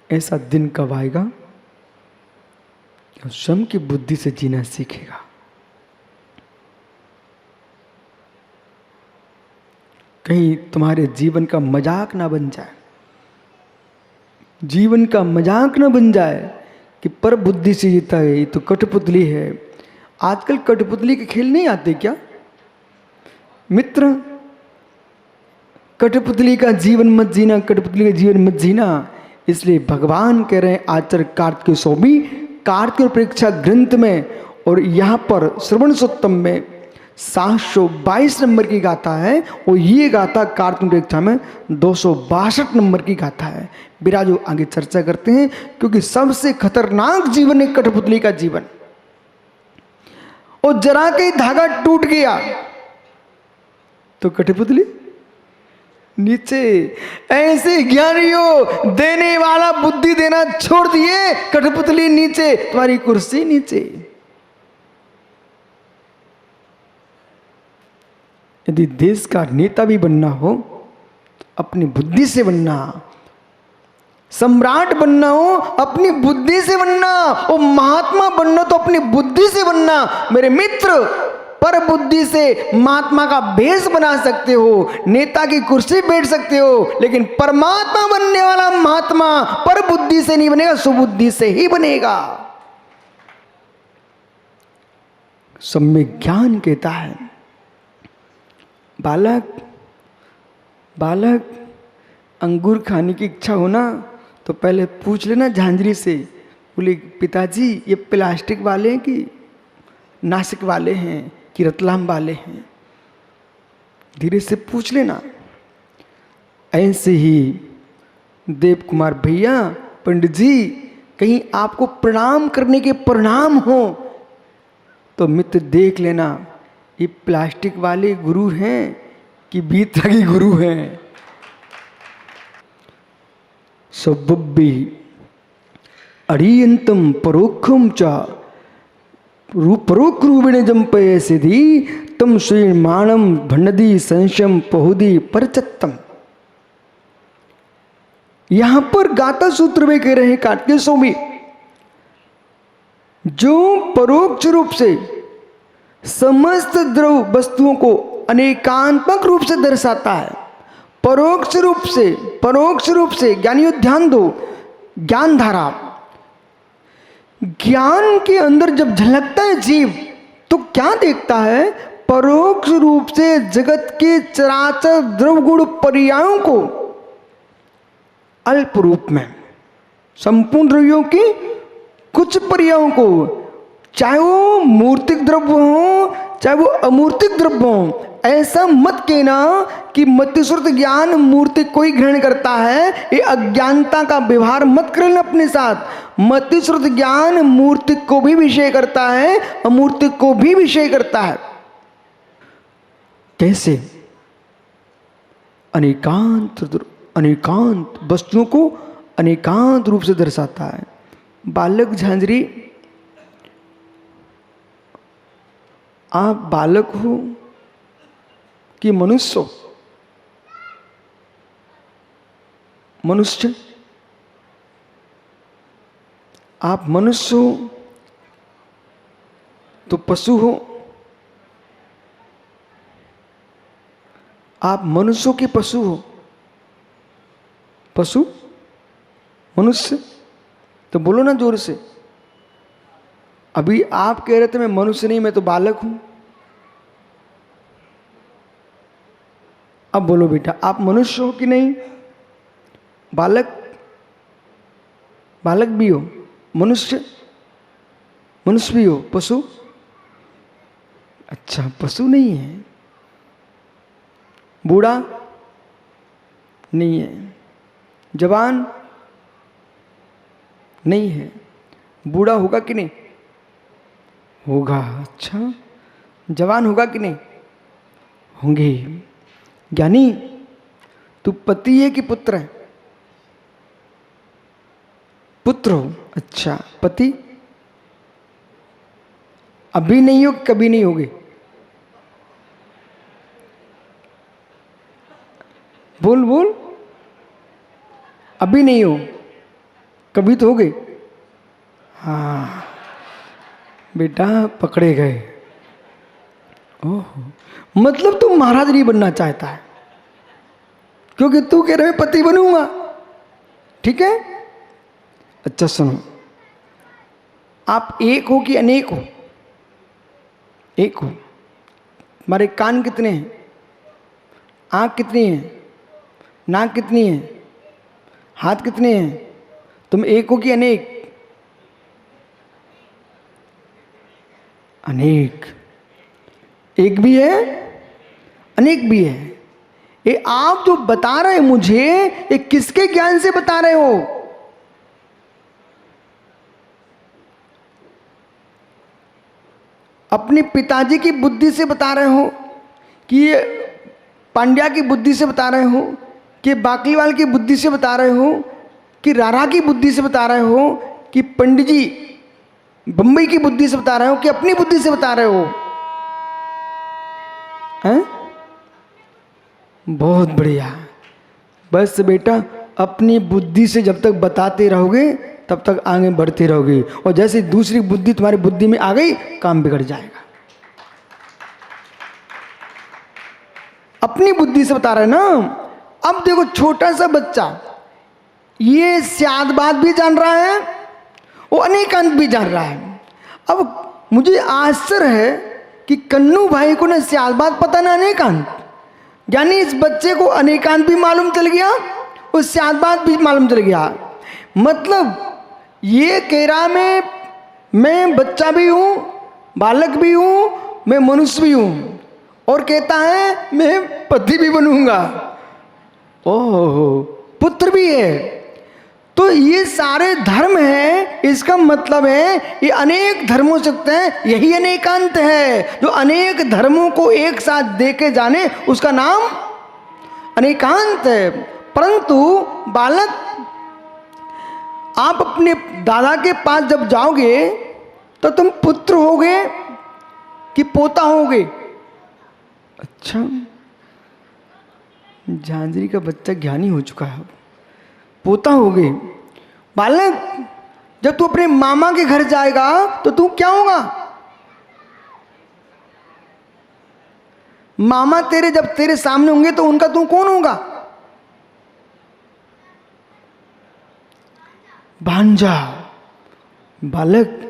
ऐसा दिन कब आएगा कि स्वयं की बुद्धि से जीना सीखेगा। कहीं तुम्हारे जीवन का मजाक ना बन जाए, जीवन का मजाक ना बन जाए कि पर बुद्धि से जीता है, ये तो कठपुतली है। आजकल कठपुतली के खेल नहीं आते क्या मित्र? कठपुतली का जीवन मत जीना, कठपुतली का जीवन मत जीना। इसलिए भगवान कह रहे हैं आचार्य कार्तिकेय स्वामी कार्तिक परीक्षा ग्रंथ में और यहाँ पर श्रवण सुत्तम में 722 नंबर की गाथा है और ये गाथा कार्तिक परीक्षा में 262 नंबर की गाथा है। बिराजो आगे चर्चा करते हैं, क्योंकि सबसे खतरनाक जीवन है कठपुतली का जीवन। और जरा के धागा टूट गया तो कठपुतली नीचे। ऐसे ज्ञानियों देने वाला बुद्धि देना छोड़ दिए, कठपुतली नीचे, तुम्हारी कुर्सी नीचे। यदि देश का नेता भी बनना हो तो अपनी बुद्धि से बनना, सम्राट बनना हो अपनी बुद्धि से बनना, और महात्मा बनना तो अपनी बुद्धि से बनना। मेरे मित्र, पर बुद्धि से महात्मा का भेष बना सकते हो, नेता की कुर्सी बैठ सकते हो, लेकिन परमात्मा बनने वाला महात्मा पर बुद्धि से नहीं बनेगा, सुबुद्धि से ही बनेगा। सम्यक ज्ञान कहता है बालक अंगूर खाने की इच्छा हो ना तो पहले पूछ लेना झांझरी से, बोले पिताजी ये प्लास्टिक वाले हैं कि नासिक वाले हैं कि रतलाम वाले हैं, धीरे से पूछ लेना। ऐसे ही देव कुमार भैया, पंडित जी, कहीं आपको प्रणाम करने के परिणाम हो तो मित्र देख लेना ये प्लास्टिक वाले गुरु हैं कि भीतरी गुरु हैं। सब्बी अरियंतम परोक्षम च परोक्ष रूपेण जंपये सिद्धि तम श्रीमाणम भंडदी संशयम पहुदी परचत्तम। यहां पर गाथा सूत्र में कह रहे हैं कार्तिकेय स्वामी, जो परोक्ष रूप से समस्त द्रव वस्तुओं को अनेकांतमक रूप से दर्शाता है, परोक्ष रूप से ज्ञानियों ध्यान दो, ज्ञान धारा, ज्ञान के अंदर जब झलकता है जीव तो क्या देखता है? परोक्ष रूप से जगत के चराचर द्रव गुण पर्यायों को अल्प रूप में, संपूर्ण द्रव्यों की कुछ पर्यायों को, चाहे वो मूर्तिक द्रव्य हो चाहे वो अमूर्तिक द्रव्य हो। ऐसा मत कहना कि मतिश्रुत ज्ञान मूर्ति को ही ग्रहण करता है, ये अज्ञानता का व्यवहार मत कर लेना अपने साथ। मतिश्रुत ज्ञान मूर्ति को भी विषय करता है, अमूर्ति को भी विषय करता है। कैसे? अनेकांत वस्तुओं को अनेकांत रूप से दर्शाता है। बालक झांझरी, आप बालक हो कि मनुष्य हो? मनुष्य, आप मनुष्य हो तो पशु हो? आप मनुष्य के पशु हो? पशु मनुष्य तो बोलो ना जोर से। अभी आप कह रहे थे मैं मनुष्य नहीं, मैं तो बालक हूं। अब बोलो बेटा, आप मनुष्य हो कि नहीं? बालक भी हो, मनुष्य भी हो, पशु? अच्छा, पशु नहीं है। बूढ़ा नहीं है, जवान नहीं है। बूढ़ा होगा कि नहीं? होगा। अच्छा, जवान होगा कि नहीं? होंगे। ज्ञानी, तू पति है कि पुत्र है? पुत्र हो। अच्छा, पति अभी नहीं हो, कभी नहीं होगे? बोल बोल, अभी नहीं हो, कभी तो हो गए। हाँ बेटा पकड़े गए। ओह, मतलब तू महाराज नहीं बनना चाहता है, क्योंकि तू कह रहे पति बनूंगा। ठीक है, अच्छा सुनो, आप एक हो कि अनेक हो? एक हो। हमारे कान कितने हैं? आँख कितनी है? नाक कितनी है? हाथ कितने हैं? तुम एक हो कि अनेक? अनेक। एक भी है, अनेक भी है। ये आप जो बता रहे मुझे, ये किसके ज्ञान से बता रहे हो? अपने पिताजी की बुद्धि से बता रहे हो कि ये पांड्या की बुद्धि से बता रहे हो, कि बाकलीवाल की बुद्धि से बता रहे हो, कि रारा की बुद्धि से बता रहे हो, कि पंडित जी बंबई की बुद्धि से बता रहे हो, कि अपनी बुद्धि से बता रहे हो? हैं? बहुत बढ़िया। बस बेटा अपनी बुद्धि से जब तक बताते रहोगे तब तक आगे बढ़ते रहोगे, और जैसे दूसरी बुद्धि तुम्हारी बुद्धि में आ गई काम बिगड़ जाएगा। अपनी बुद्धि से बता रहे ना। अब देखो छोटा सा बच्चा ये स्याद बात भी जान रहा है, वो अनेकांत भी जान रहा है। अब मुझे आश्चर्य है कि कन्नू भाई को ना स्याद बात पता ना अनेकांत, यानी इस बच्चे को अनेकांत भी मालूम चल गया और स्याद बात भी मालूम चल गया। मतलब ये कह रहा मैं बच्चा भी हूँ, बालक भी हूँ, मैं मनुष्य भी हूँ, और कहता है मैं पति भी बनूंगा, ओह पुत्र भी है। तो ये सारे धर्म है, इसका मतलब है ये अनेक धर्म हो सकते हैं, यही अनेकांत है। जो अनेक धर्मों को एक साथ देके जाने उसका नाम अनेकांत है। परंतु बालक, आप अपने दादा के पास जब जाओगे तो तुम पुत्र होगे कि पोता होगे? अच्छा, झांझरी का बच्चा ज्ञानी हो चुका है, पोता होगे। बालक जब तू अपने मामा के घर जाएगा तो तू क्या होगा? मामा तेरे जब तेरे सामने होंगे तो उनका तू कौन होगा? भांजा। बालक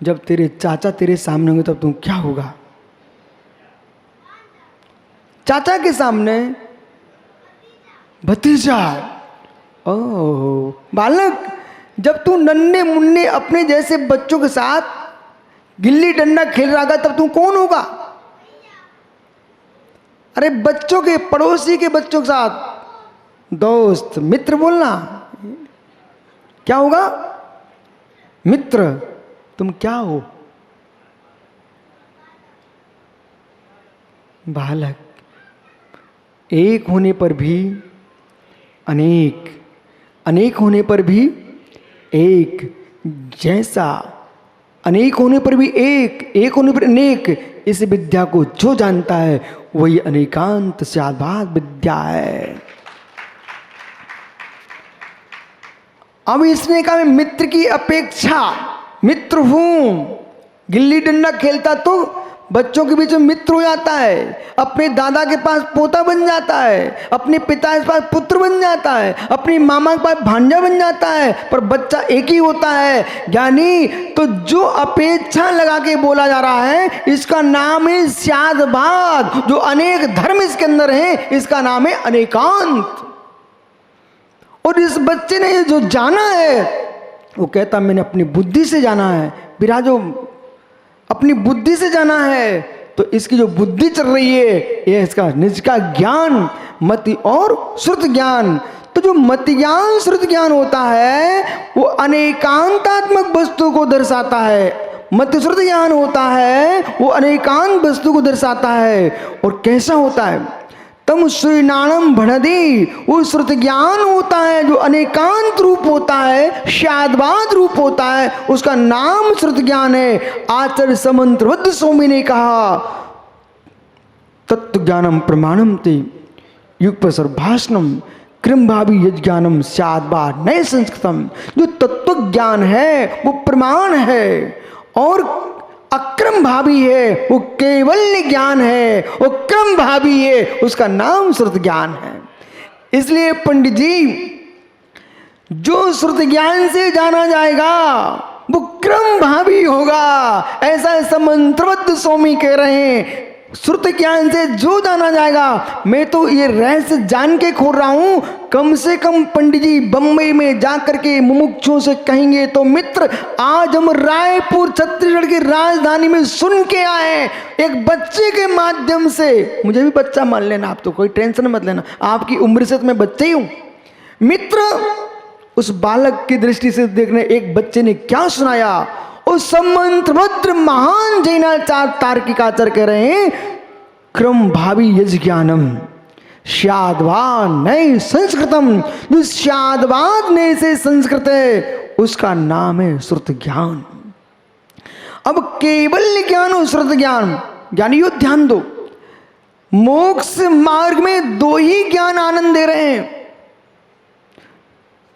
जब तेरे चाचा तेरे सामने होंगे तब तू क्या होगा? चाचा के सामने भतीजा। ओह बालक, जब तू नन्हे मुन्ने अपने जैसे बच्चों के साथ गिल्ली डंडा खेल रहा था तब तू कौन होगा? अरे बच्चों के, पड़ोसी के बच्चों के साथ दोस्त, मित्र बोलना। क्या होगा? मित्र। तुम क्या हो? बालक, एक होने पर भी अनेक, अनेक होने पर भी एक, जैसा अनेक होने पर भी एक, एक होने पर अनेक, इस विद्या को जो जानता है वही अनेकांत स्याद्भात विद्या है। अब इसने कहा मैं मित्र की अपेक्षा मित्र हूं। गिल्ली डंडा खेलता तो बच्चों के बीच में मित्र हो जाता है, अपने दादा के पास पोता बन जाता है, अपने पिता के पास पुत्र बन जाता है, अपनी मामा के पास भांजा बन जाता है, पर बच्चा एक ही होता है ज्ञानी। तो जो अपेक्षा लगा के बोला जा रहा है इसका नाम है स्याद्भात। जो अनेक धर्म इसके अंदर है इसका नाम है अनेकांत। और इस बच्चे ने जो जाना है वो कहता मैंने अपनी बुद्धि से जाना है। विराजो अपनी बुद्धि से जाना है, तो इसकी जो बुद्धि चल रही है ये इसका निज का ज्ञान, मति और श्रुत ज्ञान। तो जो मति ज्ञान श्रुत ज्ञान होता है वो अनेकांतात्मक वस्तु को दर्शाता है, मति श्रुत ज्ञान होता है वो अनेकांत वस्तु को दर्शाता है। और कैसा होता है? तम श्रीनाणम भणदे, वो श्रुत ज्ञान होता है जो अनेकांत रूप होता है, स्याद्भात रूप होता है, उसका नाम श्रुत ज्ञान है। आचार्य समंत्रबद्ध स्वामी ने कहा तत्व ज्ञानम प्रमाणम ते युगपसर भाषणम क्रम भावी यज्ञानम स्याद्वा नए संस्कृतम। जो तत्व ज्ञान है वो प्रमाण है, और अक्रम भावी है वो केवल ज्ञान है, वो क्रम भावी है उसका नाम श्रुत ज्ञान है। इसलिए पंडित जी, जो श्रुत ज्ञान से जाना जाएगा वो क्रम भावी होगा, ऐसा मंत्रबद्ध स्वामी कह रहे हैं। श्रुत ज्ञान से जो जाना जाएगा, मैं तो ये रहस्य जान के खोल रहा हूं, कम से कम पंडित जी बंबई में जाकर के मुमुक्षुओं से कहेंगे तो मित्र, आज हम रायपुर छत्तीसगढ़ की राजधानी में सुन के आए एक बच्चे के माध्यम से। मुझे भी बच्चा मान लेना, आप तो कोई टेंशन मत लेना, आपकी उम्र से तो मैं बच्चे ही हूं मित्र। उस बालक की दृष्टि से देखने, एक बच्चे ने क्या सुनाया, उस मंत्रबद्ध महान जैनाचार्य तार्किकाचार्य कह रहे हैं, क्रम भावी यज ज्ञानम स्याद्वा नए संस्कृतम। जो स्याद्वाद नए से संस्कृत है उसका नाम है श्रुत ज्ञान। अब केवल ज्ञान और श्रुत ज्ञान, ज्ञानियों ध्यान दो, मोक्ष मार्ग में दो ही ज्ञान आनंद दे रहे हैं,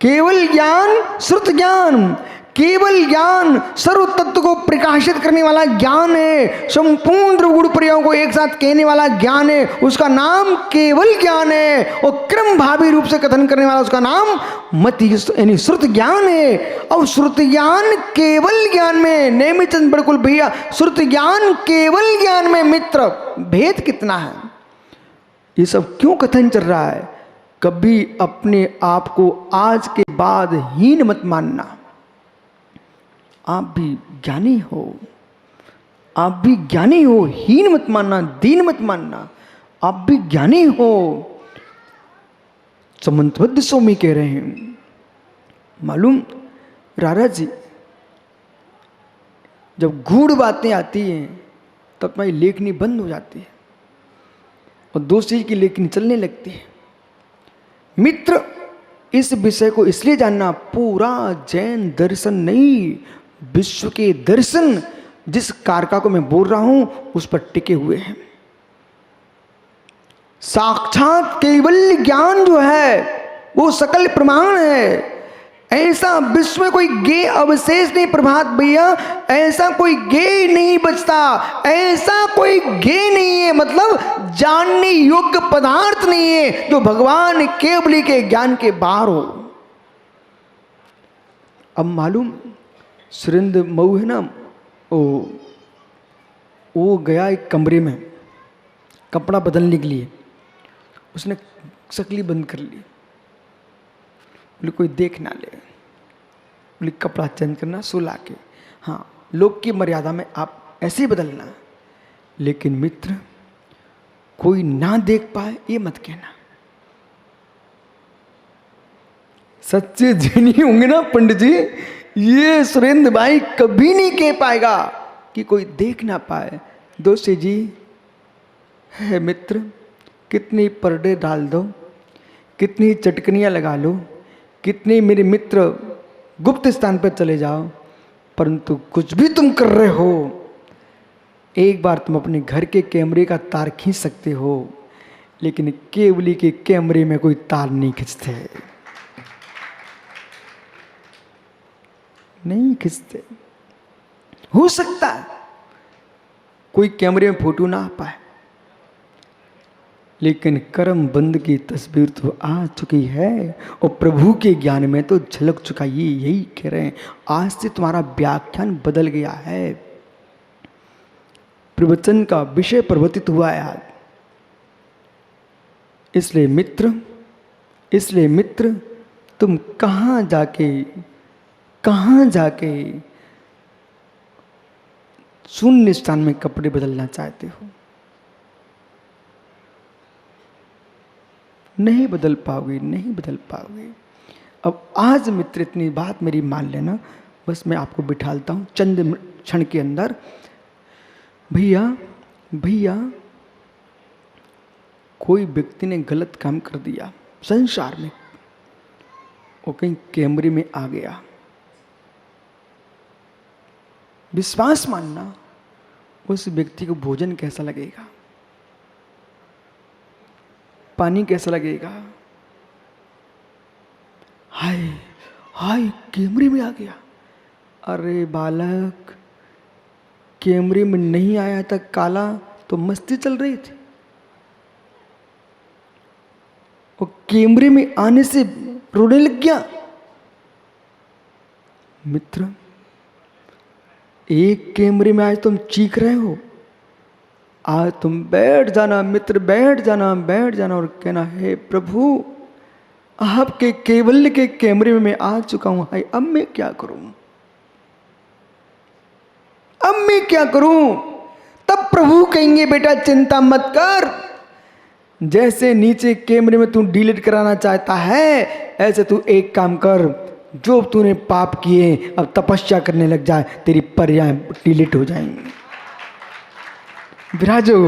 केवल ज्ञान, श्रुत ज्ञान। केवल ज्ञान सर्व तत्व को प्रकाशित करने वाला ज्ञान है, संपूर्ण गुण प्रयोग को एक साथ कहने वाला ज्ञान है, उसका नाम केवल ज्ञान है। और क्रम भावी रूप से कथन करने वाला उसका नाम मति यानी श्रुत ज्ञान है। और श्रुत ज्ञान केवल ज्ञान में, नेमिचंद बिल्कुल भैया, श्रुत ज्ञान केवल ज्ञान में मित्र भेद कितना है। ये सब क्यों कथन चल रहा है? कभी अपने आप को आज के बाद हीन मत मानना। आप भी ज्ञानी हो, आप भी ज्ञानी हो, हीन मत मानना, दीन मत मानना, आप भी ज्ञानी हो। समंतबद्ध स्वामी कह रहे हैं, मालूम रारा जी, जब गूढ़ बातें आती हैं तब तुम्हारी लेखनी बंद हो जाती है और दूसरी की लेखनी चलने लगती है। मित्र, इस विषय को इसलिए जानना, पूरा जैन दर्शन नहीं, विश्व के दर्शन जिस कारका को मैं बोल रहा हूं उस पर टिके हुए हैं। साक्षात केवल ज्ञान जो है वो सकल प्रमाण है। ऐसा विश्व में कोई गे अवशेष नहीं प्रभात भैया, ऐसा कोई गे नहीं बचता, ऐसा कोई गे नहीं है, मतलब जानने योग्य पदार्थ नहीं है जो भगवान केवली के ज्ञान के बाहर हो। अब मालूम सुरेंद्र मऊ है ना, वो गया एक कमरे में कपड़ा बदलने के लिए, उसने शक्ली बंद कर ली, बोले कोई देख ना ले, बोले कपड़ा चेंज करना सुला के, हाँ लोग की मर्यादा में आप ऐसे ही बदलना, लेकिन मित्र कोई ना देख पाए ये मत कहना। सच्चे जैनी होंगे ना पंडित जी, ये सुरेंद्र भाई कभी नहीं कह पाएगा कि कोई देख ना पाए। दोषी जी है मित्र, कितनी पर्दे डाल दो, कितनी चटकनियाँ लगा लो, कितने मेरे मित्र गुप्त स्थान पर चले जाओ, परंतु कुछ भी तुम कर रहे हो, एक बार तुम अपने घर के कैमरे का तार खींच सकते हो, लेकिन केवली के कैमरे में कोई तार नहीं खींचते, नहीं खींचते। हो सकता है कोई कैमरे में फोटो ना आ पाए, लेकिन कर्म बंद की तस्वीर तो आ चुकी है और प्रभु के ज्ञान में तो झलक चुका। ये यही कह रहे हैं, आज से तुम्हारा व्याख्यान बदल गया है, प्रवचन का विषय परिवर्तित हुआ है आज। इसलिए मित्र तुम कहाँ जाके शून्य स्थान में कपड़े बदलना चाहते हो? नहीं बदल पाओगे। अब आज मित्र इतनी बात मेरी मान लेना, बस मैं आपको बिठालता हूँ चंद क्षण के अंदर। भैया कोई व्यक्ति ने गलत काम कर दिया संसार में, वो कहीं कैमरे में आ गया, विश्वास मानना उस व्यक्ति को भोजन कैसा लगेगा, पानी कैसा लगेगा, हाय हाय कैमरे में आ गया। अरे बालक, कैमरे में नहीं आया था काला तो मस्ती चल रही थी, और कैमरे में आने से रोने लग गया। मित्र, एक कैमरे में आज तुम चीख रहे हो, आज तुम बैठ जाना मित्र, बैठ जाना बैठ जाना और कहना, हे प्रभु आपके केवल के कैमरे में मैं आ चुका हूं, हाय अब मैं क्या करूं, अब मैं क्या करूं। तब प्रभु कहेंगे बेटा चिंता मत कर, जैसे नीचे कैमरे में तू डिलीट कराना चाहता है ऐसे तू एक काम कर, जो तूने पाप किए अब तपस्या करने लग जाए, तेरी पर्याय डिलीट हो जाएंगी। विराजो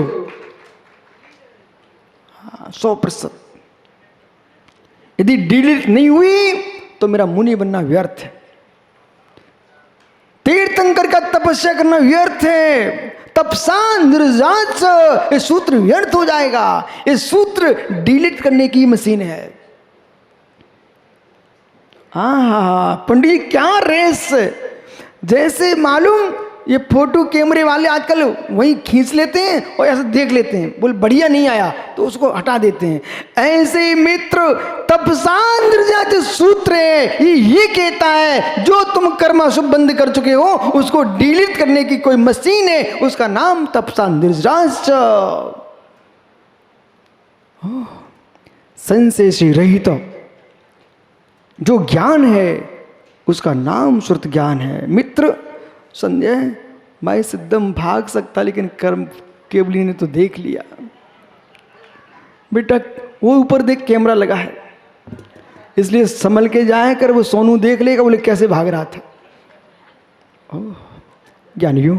100%। यदि डिलीट नहीं हुई तो मेरा मुनि बनना व्यर्थ है, तीर्थंकर का तपस्या करना व्यर्थ है, तपसा निर्जाच, ये सूत्र व्यर्थ हो जाएगा। ये सूत्र डिलीट करने की मशीन है। हाँ पंडित क्या रेस, जैसे मालूम ये फोटो कैमरे वाले आजकल वहीं खींच लेते हैं और ऐसे देख लेते हैं, बोल बढ़िया नहीं आया तो उसको हटा देते हैं। ऐसे मित्र तपसा निर्जाच सूत्र है, ये कहता है जो तुम कर्म शुभ बंद कर चुके हो उसको डिलीट करने की कोई मशीन है, उसका नाम तपसा निर्जाच। संशय से रहित जो ज्ञान है उसका नाम श्रुत ज्ञान है। मित्र संजय मैं सिद्धम भाग सकता, लेकिन कर्म केवली ने तो देख लिया। बेटा वो ऊपर देख कैमरा लगा है, इसलिए संभल के जाए कर, वो सोनू देख लेगा बोले कैसे भाग रहा था। ज्ञानियों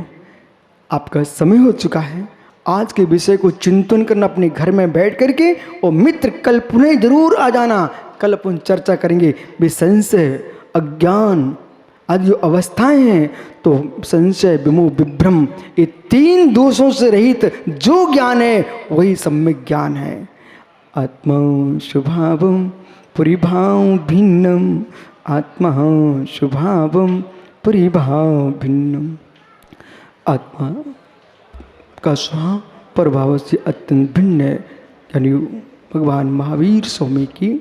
आपका समय हो चुका है, आज के विषय को चिंतन करना अपने घर में बैठ करके, और मित्र कल पुनः जरूर आ जाना, कल अपन चर्चा करेंगे विसंशय अज्ञान आदि जो अवस्थाएं हैं, तो संशय विमोह विभ्रम ये 3 दोषों से रहित जो ज्ञान है वही सम्यक ज्ञान है। आत्मा स्वभावम परिभाव भिन्नम, आत्मा स्वभावम परिभाव भिन्नम। आत्मा का स्वभाव प्रभाव से अत्यंत भिन्न है। यानी भगवान महावीर स्वामी की